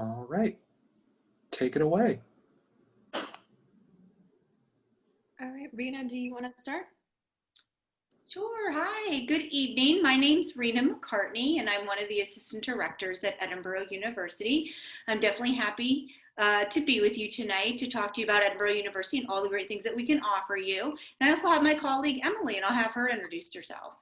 All right, take it away. All right, Rena, do you want to start? Sure. Hi, good evening. My name's Rena McCartney, and I'm one of the assistant directors at Edinboro University. I'm definitely happy to be with you tonight to talk to you about Edinboro University and all the great things that we can offer you. And I also have my colleague, Emily, and I'll have her introduce herself.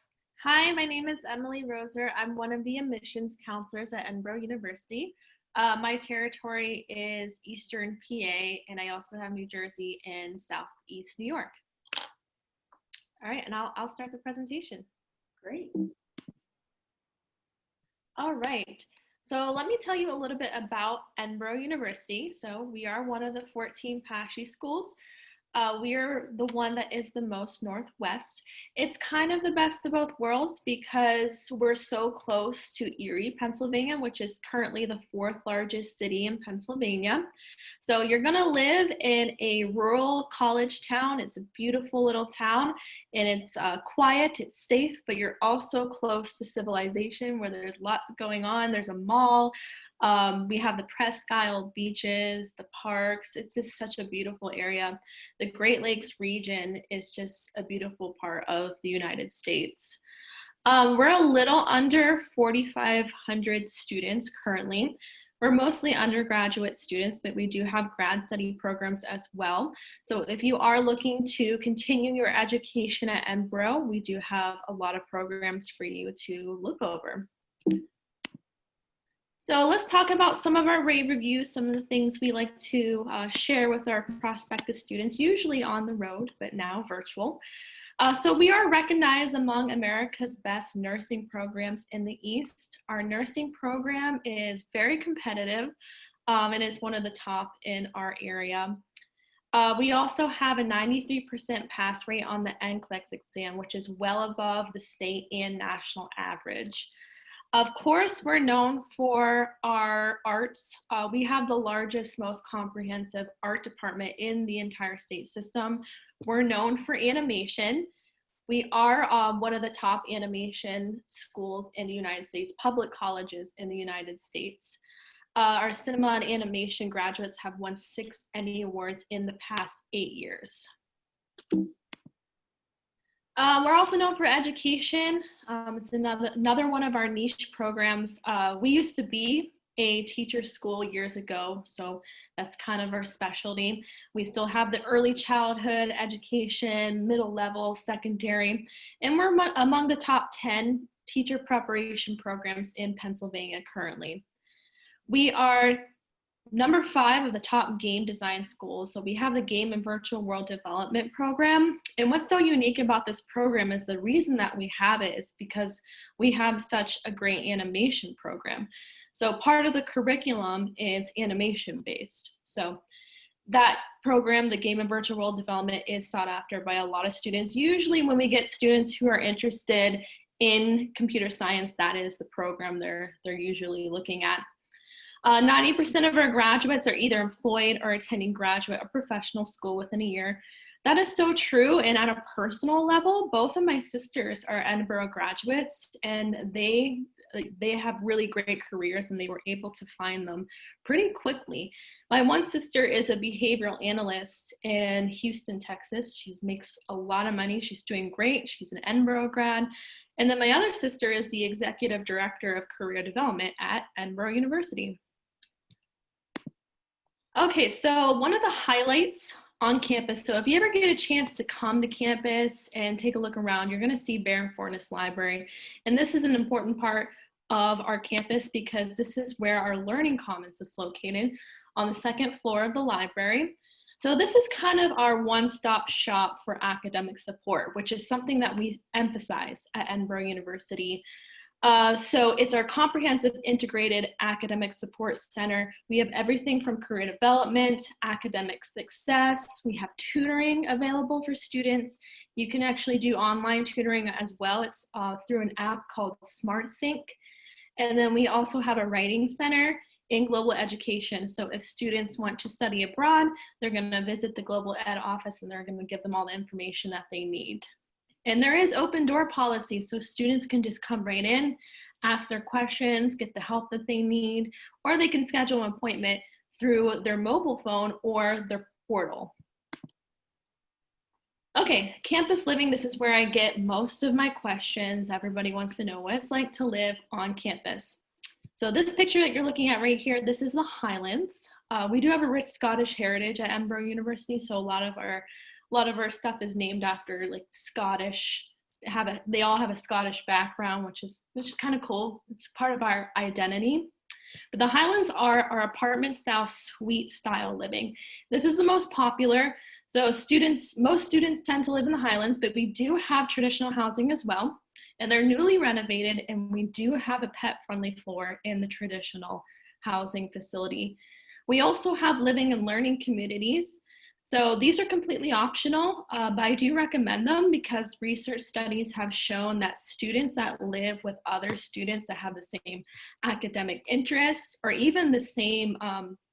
Hi, my name is Emily Roser. I'm one of the admissions counselors at Edinboro University. My territory is Eastern PA, and I also have New Jersey and Southeast New York. All right, and I'll start the presentation. Great. All right, so let me tell you a little bit about Edinboro University. So we are one of the 14 PACAC schools. We are the one that is the most northwest. It's kind of the best of both worlds because we're so close to Erie, Pennsylvania, which is currently the 4th largest city in Pennsylvania. So you're gonna live in a rural college town. It's a beautiful little town, and it's quiet, it's safe, but you're also close to civilization where there's lots going on. There's a mall. We have the Presque Isle beaches, the parks. It's just such a beautiful area. The Great Lakes region is just a beautiful part of the United States. We're a little under 4,500 students currently. We're mostly undergraduate students, but we do have grad study programs as well. So if you are looking to continue your education at Edinboro, we do have a lot of programs for you to look over. So let's talk about some of our rave reviews, some of the things we like to share with our prospective students, usually on the road, but now virtual. So we are recognized among America's best nursing programs in the East. Our nursing program is very competitive and is one of the top in our area. We also have a 93% pass rate on the NCLEX exam, which is well above the state and national average. Of course, we're known for our arts. We have the largest, most comprehensive art department in the entire state system. We're known for animation. We are one of the top animation schools in the United States, public colleges in the United States. Our cinema and animation graduates have won 6 Emmy Awards in the past 8 years. We're also known for education. It's another one of our niche programs. We used to be a teacher school years ago, so that's kind of our specialty. We still have the early childhood education, middle level, secondary, and we're among the top 10 teacher preparation programs in Pennsylvania currently. We are number 5 of the top game design schools. So we have the Game and Virtual World Development Program. And what's so unique about this program is the reason that we have it is because we have such a great animation program. So part of the curriculum is animation based. So that program, the Game and Virtual World Development, is sought after by a lot of students. Usually when we get students who are interested in computer science, that is the program they're usually looking at. 90% of our graduates are either employed or attending graduate or professional school within a year. That is so true, and at a personal level, both of my sisters are Edinboro graduates, and they have really great careers, and they were able to find them pretty quickly. My one sister is a behavioral analyst in Houston, Texas. She makes a lot of money. She's doing great. She's an Edinboro grad. And then my other sister is the executive director of career development at Edinboro University. Okay, so one of the highlights on campus, so if you ever get a chance to come to campus and take a look around, you're gonna see Baron Forness Library. And this is an important part of our campus because this is where our Learning Commons is located on the 2nd floor of the library. So this is kind of our one-stop shop for academic support, which is something that we emphasize at Edinboro University. So it's our comprehensive integrated academic support center. We have everything from career development, academic success. We have tutoring available for students. You can actually do online tutoring as well. It's through an app called SmartThink. And then we also have a writing center in global education. So if students want to study abroad, they're gonna visit the global ed office and they're gonna give them all the information that they need. And there is open door policy, so students can just come right in. ask their questions, get the help that they need, or they can schedule an appointment through their mobile phone or their portal. Okay, campus living, this is where I get most of my questions. Everybody wants to know what it's like to live on campus. So this picture that you're looking at right here, this is the Highlands. We do have a rich Scottish heritage at Edinboro University, so a lot of our stuff is named after like Scottish. They all have a Scottish background, which is kind of cool. It's part of our identity. But the Highlands are our apartment style, suite style living. This is the most popular. So most students tend to live in the Highlands, but we do have traditional housing as well. And they're newly renovated, and we do have a pet-friendly floor in the traditional housing facility. We also have living and learning communities. So these are completely optional, but I do recommend them because research studies have shown that students that live with other students that have the same academic interests or even the same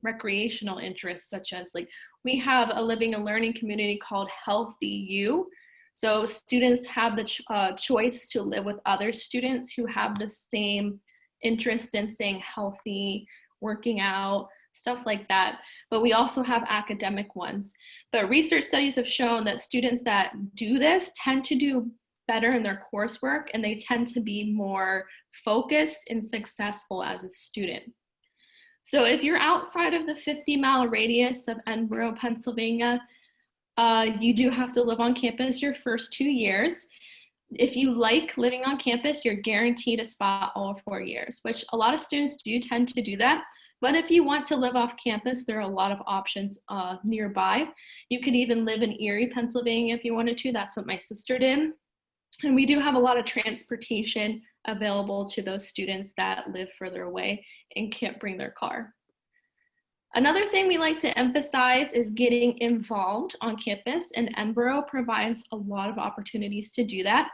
recreational interests, such as like we have a living and learning community called Healthy U. So students have the choice to live with other students who have the same interest in staying healthy, working out, stuff like that. But we also have academic ones. But research studies have shown that students that do this tend to do better in their coursework, and they tend to be more focused and successful as a student. So if you're outside of the 50-mile radius of Edinboro, Pennsylvania, you do have to live on campus your first 2 years. If you like living on campus, you're guaranteed a spot all 4 years, which a lot of students do tend to do that. But if you want to live off campus, there are a lot of options nearby. You could even live in Erie, Pennsylvania if you wanted to. That's what my sister did. And we do have a lot of transportation available to those students that live further away and can't bring their car. Another thing we like to emphasize is getting involved on campus, and Edinboro provides a lot of opportunities to do that.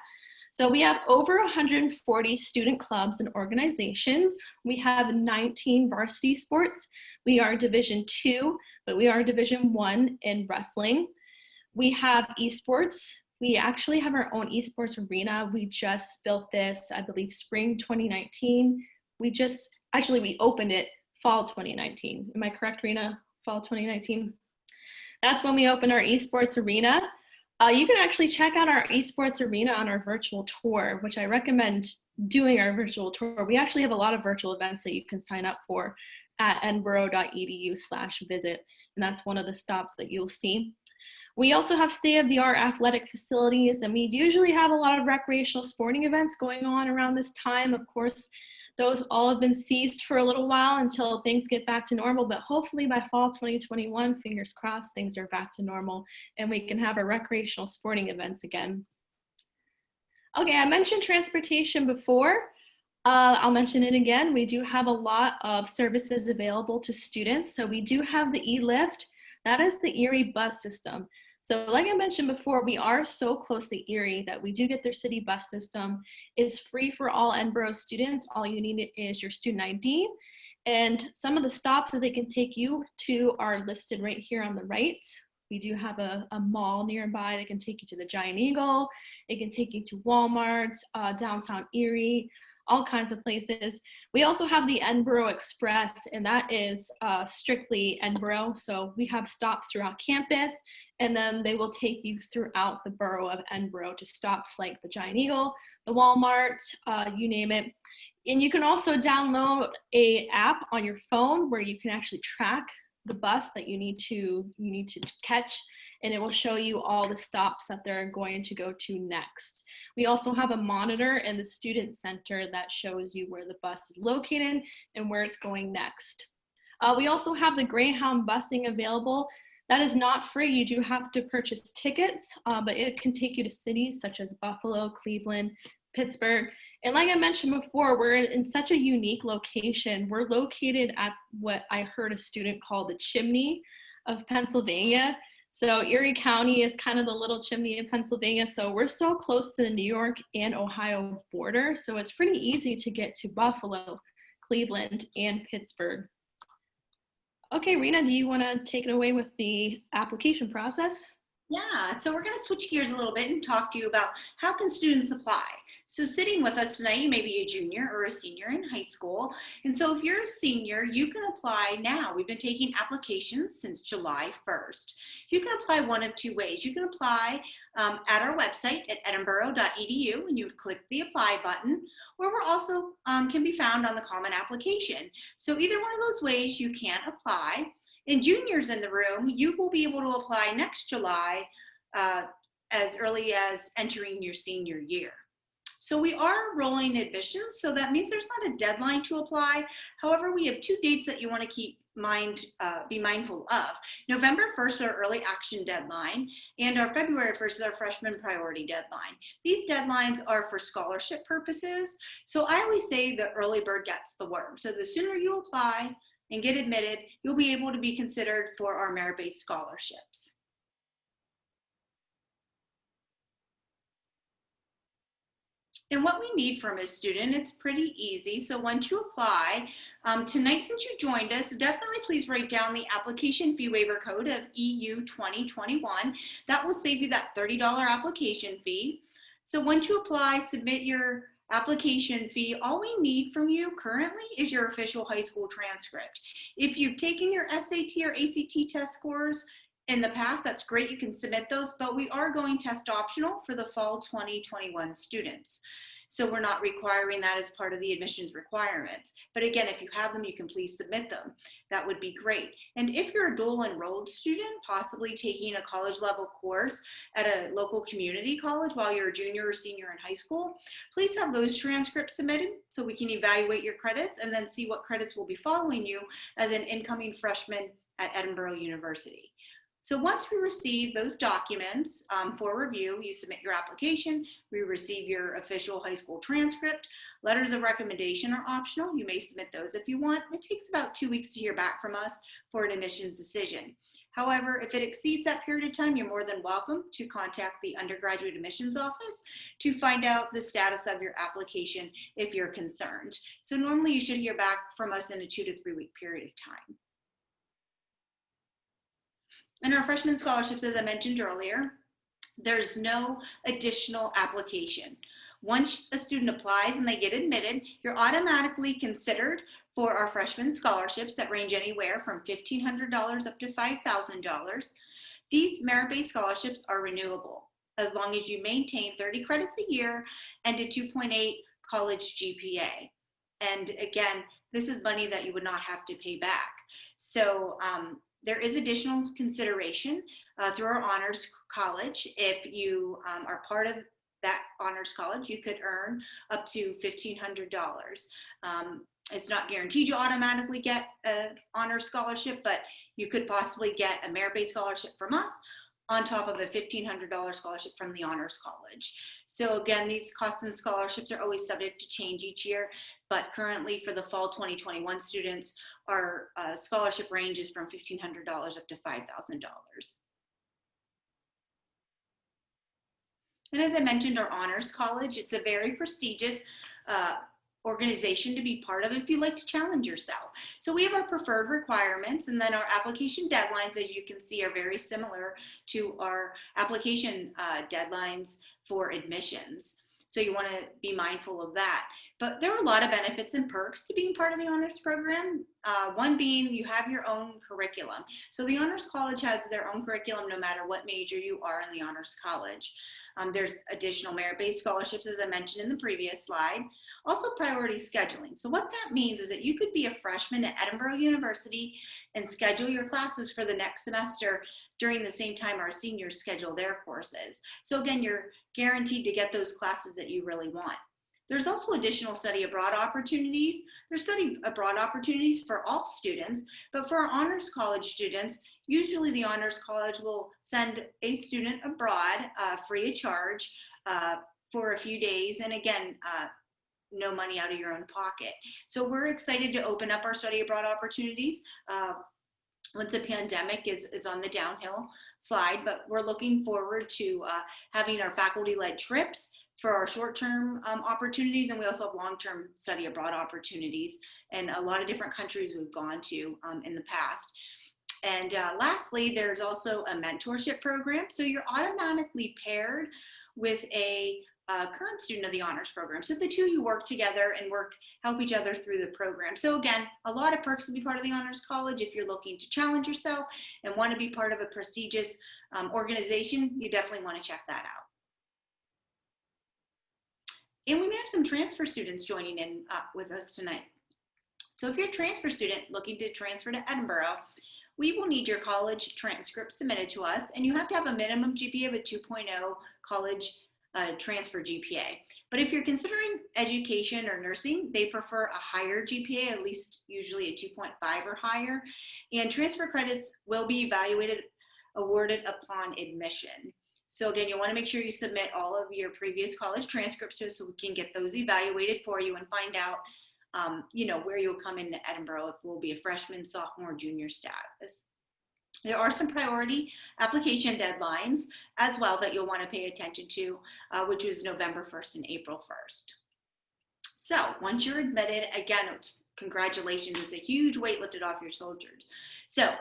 So we have over 140 student clubs and organizations. We have 19 varsity sports. We are Division II, but we are Division I in wrestling. We have esports. We actually have our own esports arena. We just built this, I believe, spring 2019. We opened it fall 2019. Am I correct, Rena? Fall 2019. That's when we opened our esports arena. You can actually check out our esports arena on our virtual tour, which I recommend doing our virtual tour. We actually have a lot of virtual events that you can sign up for at edinboro.edu/visit, and that's one of the stops that you'll see. We also have state-of-the-art athletic facilities, and we usually have a lot of recreational sporting events going on around this time. Of course, those all have been ceased for a little while until things get back to normal, but hopefully by fall 2021, fingers crossed, things are back to normal and we can have our recreational sporting events again. Okay, I mentioned transportation before. I'll mention it again. We do have a lot of services available to students. So we do have the eLift. That is the Erie bus system. So like I mentioned before, we are so close to Erie that we do get their city bus system. It's free for all Edinboro students. All you need is your student ID. And some of the stops that they can take you to are listed right here on the right. We do have a mall nearby that can take you to the Giant Eagle. It can take you to Walmart, downtown Erie, all kinds of places. We also have the Edinboro Express, and that is strictly Edinboro. So we have stops throughout campus, and then they will take you throughout the borough of Edinboro to stops like the Giant Eagle, the Walmart, you name it. And you can also download an app on your phone where you can actually track the bus that you need to catch, and it will show you all the stops that they're going to go to next. We also have a monitor in the student center that shows you where the bus is located and where it's going next. We also have the Greyhound busing available. That is not free. You do have to purchase tickets, but it can take you to cities such as Buffalo, Cleveland, Pittsburgh. And like I mentioned before, we're in such a unique location. We're located at what I heard a student call the chimney of Pennsylvania. So Erie County is kind of the little chimney of Pennsylvania. So we're so close to the New York and Ohio border. So it's pretty easy to get to Buffalo, Cleveland, and Pittsburgh. Okay, Rena, do you want to take it away with the application process? Yeah, so we're going to switch gears a little bit and talk to you about how can students apply. So sitting with us tonight, you may be a junior or a senior in high school. And so if you're a senior, you can apply now. We've been taking applications since July 1st. You can apply one of two ways. You can apply at our website at edinboro.edu, and you would click the apply button, or we're also can be found on the common application. So either one of those ways you can apply. And juniors in the room, you will be able to apply next July as early as entering your senior year. So we are rolling admissions, so that means there's not a deadline to apply. However, we have two dates that you want to be mindful of. November 1st is our early action deadline, and our February 1st is our freshman priority deadline. These deadlines are for scholarship purposes, so I always say the early bird gets the worm. So the sooner you apply and get admitted, you'll be able to be considered for our merit-based scholarships. And what we need from a student, it's pretty easy. So once you apply, tonight since you joined us, definitely please write down the application fee waiver code of EU 2021. That will save you that $30 application fee. So once you apply, submit your application fee. All we need from you currently is your official high school transcript. If you've taken your SAT or ACT test scores in the past, that's great, you can submit those, but we are going test optional for the fall 2021 students. So we're not requiring that as part of the admissions requirements. But again, if you have them, you can please submit them. That would be great. And if you're a dual enrolled student, possibly taking a college level course at a local community college while you're a junior or senior in high school, please have those transcripts submitted so we can evaluate your credits and then see what credits will be following you as an incoming freshman at Edinboro University. So once we receive those documents for review, you submit your application, we receive your official high school transcript. Letters of recommendation are optional. You may submit those if you want. It takes about 2 weeks to hear back from us for an admissions decision. However, if it exceeds that period of time, you're more than welcome to contact the undergraduate admissions office to find out the status of your application if you're concerned. So normally you should hear back from us in a 2 to 3 week period of time. And our freshman scholarships, as I mentioned earlier, there's no additional application. Once a student applies and they get admitted, you're automatically considered for our freshman scholarships that range anywhere from $1,500 up to $5,000. These merit-based scholarships are renewable as long as you maintain 30 credits a year and a 2.8 college GPA. And again, this is money that you would not have to pay back. So there is additional consideration through our honors college. If you are part of that honors college, you could earn up to $1,500. It's not guaranteed you automatically get an honors scholarship, but you could possibly get a merit-based scholarship from us on top of a $1,500 scholarship from the honors college. So again, these costs and scholarships are always subject to change each year, but currently for the fall 2021 students, our scholarship range is from $1,500 up to $5,000. And as I mentioned, our honors college, it's a very prestigious organization to be part of if you like to challenge yourself. So we have our preferred requirements, and then our application deadlines, as you can see, are very similar to our application deadlines for admissions. So you want to be mindful of that. But there are a lot of benefits and perks to being part of the honors program. One being you have your own curriculum. So the honors college has their own curriculum no matter what major you are in the honors college. There's additional merit-based scholarships, as I mentioned in the previous slide. Also priority scheduling. So what that means is that you could be a freshman at Edinboro University and schedule your classes for the next semester during the same time our seniors schedule their courses. So again, you're guaranteed to get those classes that you really want. There's also additional study abroad opportunities. There's study abroad opportunities for all students, but for our honors college students, usually the honors college will send a student abroad free of charge for a few days. And again, no money out of your own pocket. So we're excited to open up our study abroad opportunities once the pandemic is on the downhill slide, but we're looking forward to having our faculty-led trips for our short-term opportunities, and we also have long-term study abroad opportunities in a lot of different countries we've gone to in the past. And lastly, there's also a mentorship program. So you're automatically paired with a current student of the honors program. So the two you work together and help each other through the program. So again, a lot of perks to be part of the honors college. If you're looking to challenge yourself and want to be part of a prestigious organization, you definitely want to check that out. And we may have some transfer students joining in with us tonight. So if you're a transfer student looking to transfer to Edinboro, we will need your college transcript submitted to us, and you have to have a minimum GPA of a 2.0 college transfer GPA. But if you're considering education or nursing, they prefer a higher GPA, at least usually a 2.5 or higher. And transfer credits will be awarded upon admission. So again, you want to make sure you submit all of your previous college transcripts so we can get those evaluated for you and find out where you'll come into Edinboro, if we'll be a freshman, sophomore, junior status. There are some priority application deadlines as well that you'll want to pay attention to, which is November 1st and April 1st. So once you're admitted, again, congratulations, it's a huge weight lifted off your shoulders. So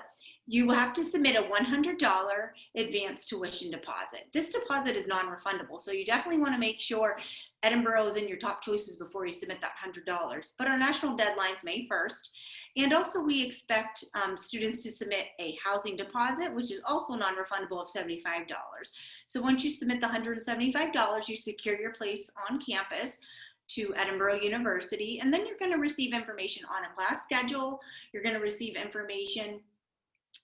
you have to submit a $100 advance tuition deposit. This deposit is non-refundable, so you definitely want to make sure Edinboro is in your top choices before you submit that $100. But our national deadline's May 1st. And also we expect students to submit a housing deposit, which is also non-refundable of $75. So once you submit the $175, you secure your place on campus to Edinboro University, and then you're going to receive information on a class schedule. You're going to receive information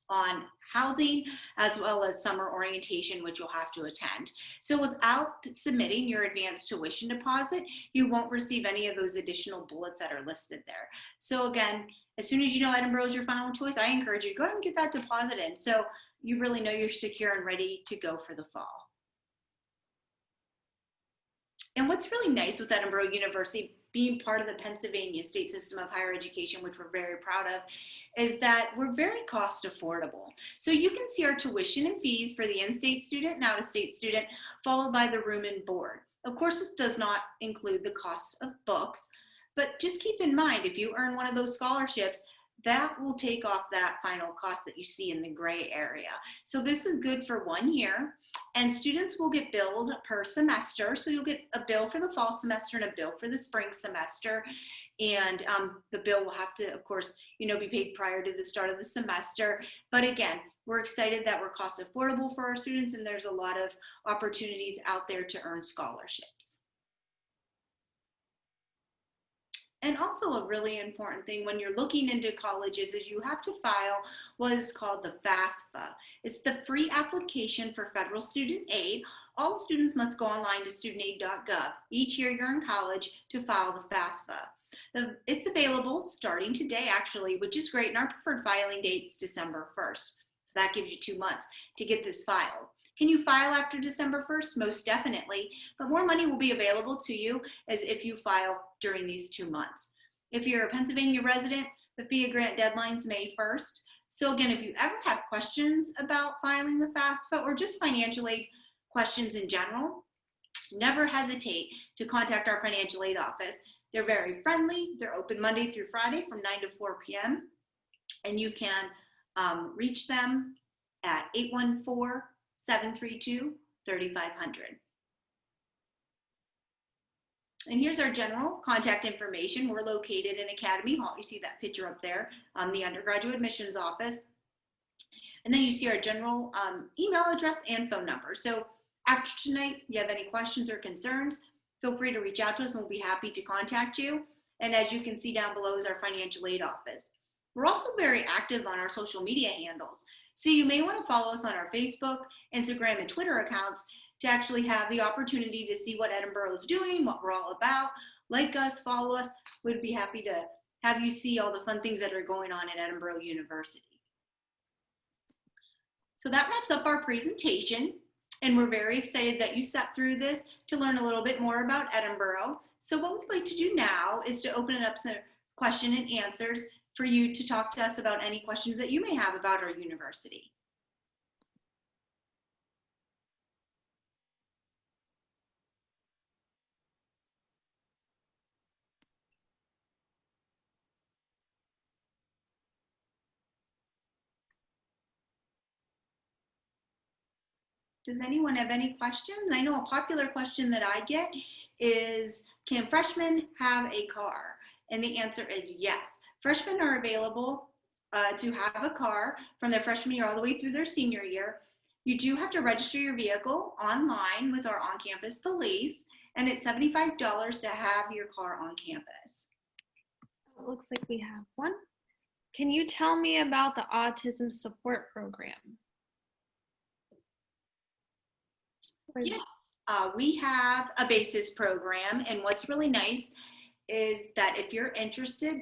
on housing, as well as summer orientation, which you'll have to attend. So without submitting your advanced tuition deposit, you won't receive any of those additional bullets that are listed there. So again, as soon as you know Edinboro is your final choice, I encourage you to go ahead and get that deposit in so you really know you're secure and ready to go for the fall. And what's really nice with Edinboro University being part of the Pennsylvania state system of higher education, which we're very proud of, is that we're very cost affordable. So you can see our tuition and fees for the in-state student and out-of-state student, followed by the room and board. Of course, this does not include the cost of books, but just keep in mind, if you earn one of those scholarships, that will take off that final cost that you see in the gray area. So this is good for 1 year, and students will get billed per semester. So you'll get a bill for the fall semester and a bill for the spring semester. And the bill will have to, of course, be paid prior to the start of the semester. But again, we're excited that we're cost affordable for our students, and there's a lot of opportunities out there to earn scholarships. And also a really important thing when you're looking into colleges is you have to file what is called the FAFSA. It's the free application for federal student aid. All students must go online to studentaid.gov each year you're in college to file the FAFSA. It's available starting today, actually, which is great. And our preferred filing date is December 1st. So that gives you 2 months to get this filed. Can you file after December 1st? Most definitely, but more money will be available to you as if you file during these 2 months. If you're a Pennsylvania resident, the FIA grant deadline's May 1st. So again, if you ever have questions about filing the FAFSA or just financial aid questions in general, never hesitate to contact our financial aid office. They're very friendly. They're open Monday through Friday from 9 to 4 p.m. And you can reach them at 814-732-3500. And here's our general contact information. We're located in Academy Hall. You see that picture up there, the undergraduate admissions office. And then you see our general email address and phone number. So after tonight, if you have any questions or concerns, feel free to reach out to us and we'll be happy to contact you. And as you can see down below is our financial aid office. We're also very active on our social media handles. So you may want to follow us on our Facebook, Instagram, and Twitter accounts to actually have the opportunity to see what Edinboro is doing, what we're all about. Like us, follow us. We'd be happy to have you see all the fun things that are going on at Edinboro University. So that wraps up our presentation, and we're very excited that you sat through this to learn a little bit more about Edinboro. So what we'd like to do now is to open it up some question and answers for you to talk to us about any questions that you may have about our university. Does anyone have any questions? I know a popular question that I get is, can freshmen have a car? And the answer is yes. Freshmen are available to have a car from their freshman year all the way through their senior year. You do have to register your vehicle online with our on-campus police, and it's $75 to have your car on campus. It looks like we have one. Can you tell me about the autism support program? Yes, we have a BASIS program, and what's really nice is that if you're interested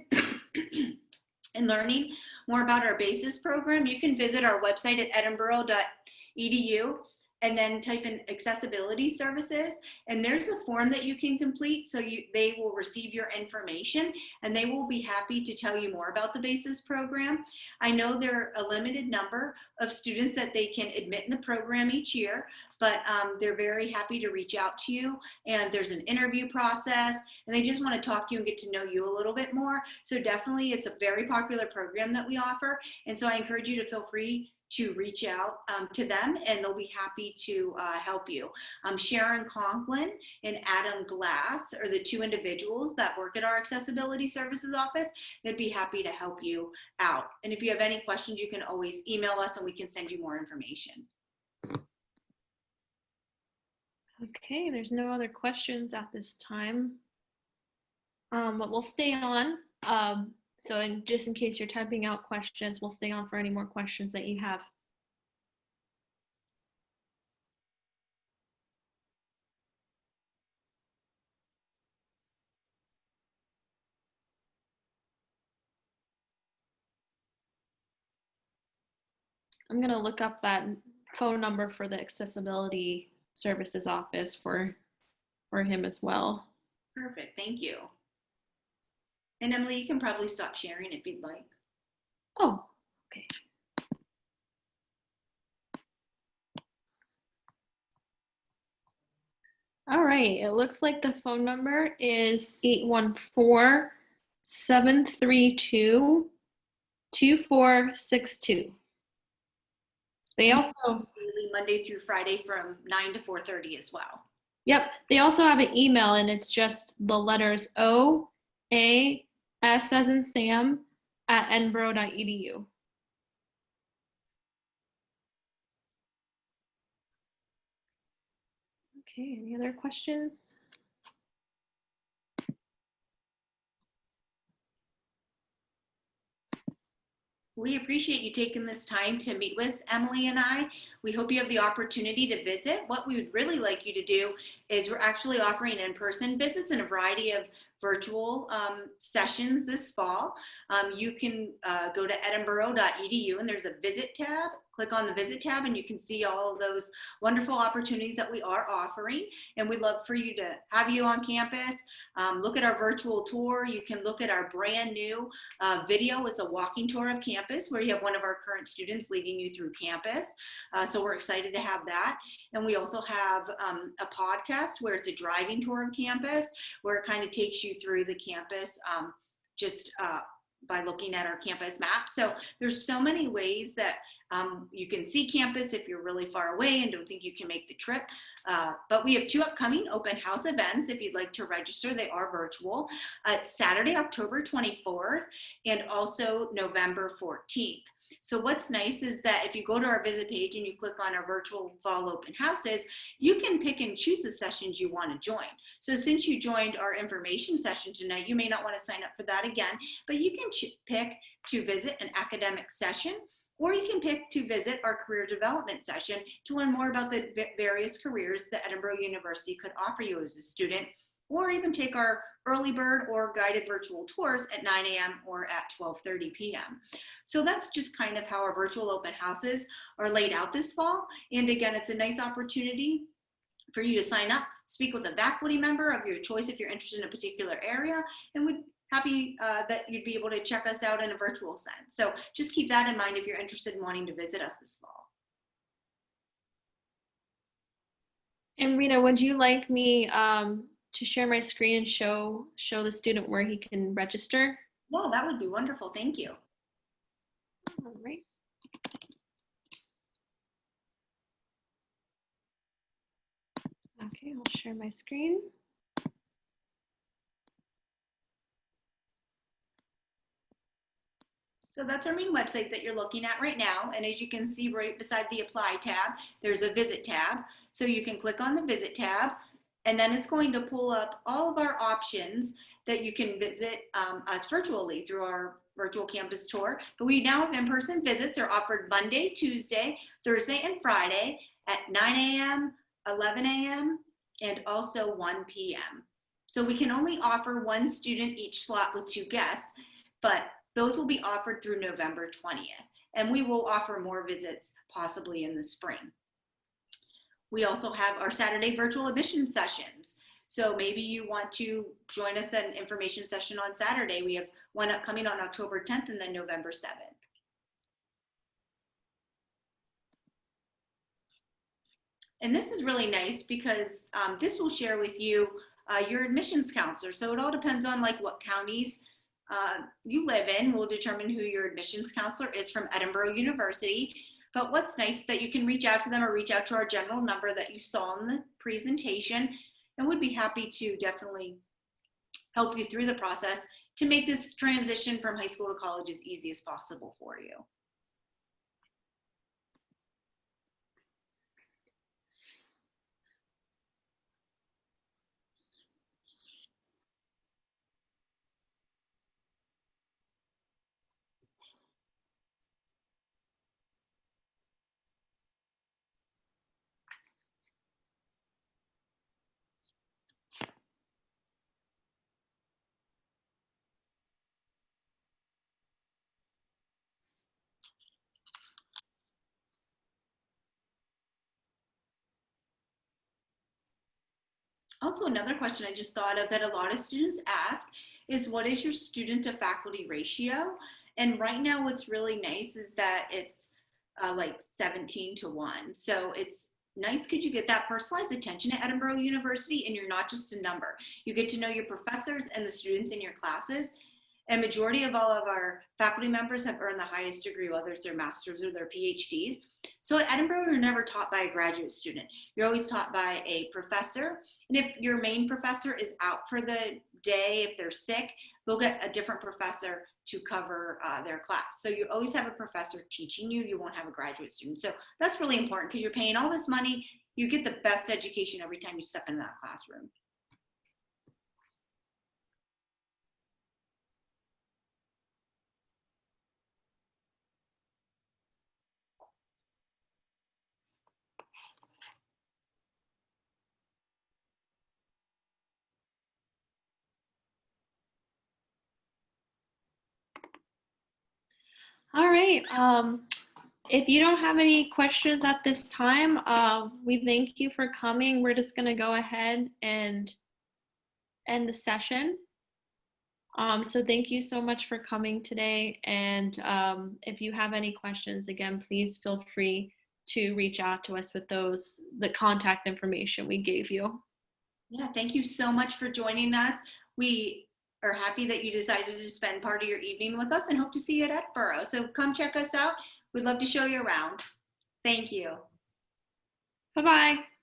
in learning more about our BASIS program, you can visit our website at edinboro.edu and then type in accessibility services, and there's a form that you can complete, so they will receive your information and they will be happy to tell you more about the BASIS program. I know there are a limited number of students that they can admit in the program each year, but they're very happy to reach out to you, and there's an interview process, and they just want to talk to you and get to know you a little bit more. So definitely it's a very popular program that we offer, and so I encourage you to feel free to reach out to them, and they'll be happy to help you. Sharon Conklin and Adam Glass are the two individuals that work at our accessibility services office. They'd be happy to help you out. And if you have any questions, you can always email us and we can send you more information. Okay, there's no other questions at this time, but we'll stay on. So just in case you're typing out questions, we'll stay on for any more questions that you have. I'm gonna look up that phone number for the accessibility services office for him as well. Perfect, thank you. And Emily, you can probably stop sharing if you'd like. Oh, okay. All right, it looks like the phone number is 814-732-2462. They also daily Monday through Friday from 9 to 4:30 as well. Yep, they also have an email, and it's just the letters OAS as in Sam at edinboro.edu. Okay, any other questions? We appreciate you taking this time to meet with Emily and I. We hope you have the opportunity to visit. What we would really like you to do is we're actually offering in-person visits and a variety of virtual sessions this fall. You can go to edinboro.edu and there's a visit tab. Click on the visit tab and you can see all of those wonderful opportunities that we are offering. And we'd love for you to have you on campus. Look at our virtual tour. You can look at our brand new video. It's a walking tour of campus where you have one of our current students leading you through campus. So we're excited to have that. And we also have a podcast where it's a driving tour of campus, where it kind of takes you through the campus by looking at our campus map. So there's so many ways that you can see campus if you're really far away and don't think you can make the trip. But we have two upcoming open house events. If you'd like to register, they are virtual. It's Saturday, October 24th and also November 14th. So what's nice is that if you go to our visit page and you click on our virtual fall open houses, you can pick and choose the sessions you want to join. So since you joined our information session tonight, you may not want to sign up for that again, but you can pick to visit an academic session, or you can pick to visit our career development session to learn more about the various careers that Edinboro University could offer you as a student, or even take our early bird or guided virtual tours at 9 a.m. or at 12:30 p.m. So that's just kind of how our virtual open houses are laid out this fall. And again, it's a nice opportunity for you to sign up, speak with a faculty member of your choice if you're interested in a particular area, and we'd happy that you'd be able to check us out in a virtual sense. So just keep that in mind if you're interested in wanting to visit us this fall. And Rita, would you like me to share my screen and show the student where he can register? Well, that would be wonderful. Thank you. All right. Okay, I'll share my screen. So that's our main website that you're looking at right now. And as you can see right beside the Apply tab, there's a Visit tab. So you can click on the Visit tab, and then it's going to pull up all of our options that you can visit us virtually through our virtual campus tour. But we now have in-person visits. They're offered Monday, Tuesday, Thursday, and Friday at 9 a.m., 11 a.m., and also 1 p.m. So we can only offer one student each slot with 2 guests, but those will be offered through November 20th. And we will offer more visits possibly in the spring. We also have our Saturday virtual admission sessions. So maybe you want to join us at an information session on Saturday. We have one upcoming on October 10th and then November 7th. And this is really nice because this will share with you your admissions counselor. So it all depends on like what counties you live in. Will determine who your admissions counselor is from Edinboro University. But what's nice is that you can reach out to them or reach out to our general number that you saw in the presentation, and would be happy to definitely help you through the process to make this transition from high school to college as easy as possible for you. Also, another question I just thought of that a lot of students ask is, what is your student to faculty ratio? And right now what's really nice is that it's like 17:1. So it's nice because you get that personalized attention at Edinboro University, and you're not just a number. You get to know your professors and the students in your classes. And majority of all of our faculty members have earned the highest degree, whether it's their master's or their PhDs. So at Edinboro, you're never taught by a graduate student. You're always taught by a professor. And if your main professor is out for the day, if they're sick, they'll get a different professor to cover their class. So you always have a professor teaching you. You won't have a graduate student. So that's really important because you're paying all this money. You get the best education every time you step into that classroom. All right. If you don't have any questions at this time, we thank you for coming. We're just going to go ahead and end the session. So thank you so much for coming today. And if you have any questions, again, please feel free to reach out to us with the contact information we gave you. Yeah, thank you so much for joining us. We are happy that you decided to spend part of your evening with us and hope to see you at Edinboro. So come check us out. We'd love to show you around. Thank you. Bye-bye.